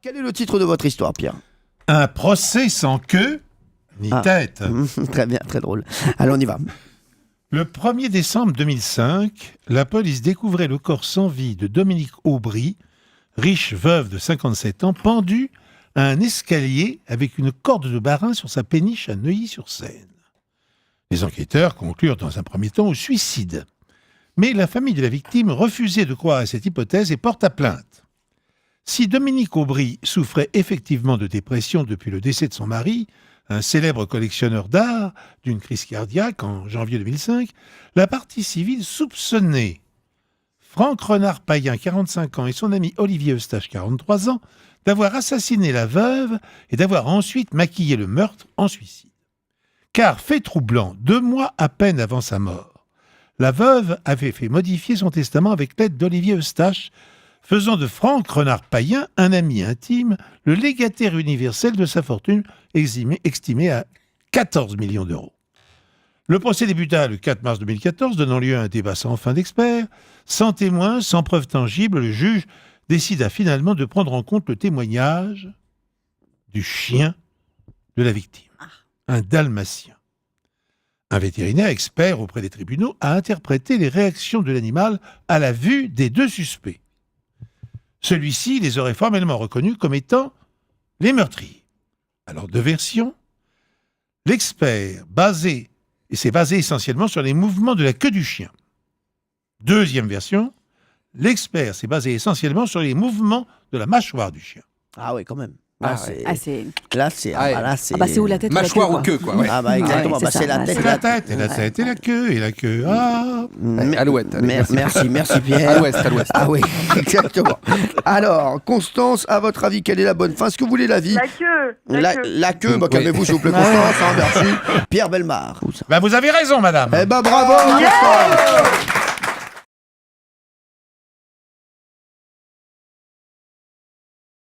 Quel est le titre de votre histoire, Pierre? Un procès sans queue ni tête. Très bien, très drôle. Allez, on y va. Le 1er décembre 2005, la police découvrait le corps sans vie de Dominique Aubry, riche veuve de 57 ans, pendue à un escalier avec une corde de barin sur sa péniche à Neuilly-sur-Seine. Les enquêteurs conclurent dans un premier temps au suicide. Mais la famille de la victime refusait de croire à cette hypothèse et porta plainte. Si Dominique Aubry souffrait effectivement de dépression depuis le décès de son mari, un célèbre collectionneur d'art, d'une crise cardiaque en janvier 2005, la partie civile soupçonnait Franck Renard-Payen, 45 ans, et son ami Olivier Eustache, 43 ans, d'avoir assassiné la veuve et d'avoir ensuite maquillé le meurtre en suicide. Car, fait troublant, 2 mois à peine avant sa mort, la veuve avait fait modifier son testament avec l'aide d'Olivier Eustache, faisant de Franck Renard-Payen, un ami intime, le légataire universel de sa fortune estimée à 14 millions d'euros. Le procès débuta le 4 mars 2014, donnant lieu à un débat sans fin d'experts. Sans témoins, sans preuves tangibles, le juge décida finalement de prendre en compte le témoignage du chien de la victime, un dalmatien. Un vétérinaire expert auprès des tribunaux a interprété les réactions de l'animal à la vue des 2 suspects. Celui-ci les aurait formellement reconnus comme étant les meurtriers. Alors, 2 versions. L'expert s'est basé essentiellement sur les mouvements de la queue du chien. 2e version. L'expert s'est basé essentiellement sur les mouvements de la mâchoire du chien. Ah oui, quand même. Là, c'est... c'est c'est où la tête Mâchoire ou ou queue, quoi. Ouais. Ah bah exactement, Ouais, c'est c'est ça, la tête. Et la tête, et la tête, et la queue, et la queue. Ah Alouette. Allez, Merci Pierre. à l'ouest. Ah oui, exactement. Alors, Constance, à votre avis, quelle est la bonne fin? Est-ce que vous voulez l'avis? La queue. La queue, bah, calmez-vous s'il vous plaît, Constance, hein, merci. Pierre Bellemare. Ben vous avez raison, madame. Eh ben bravo, Constance.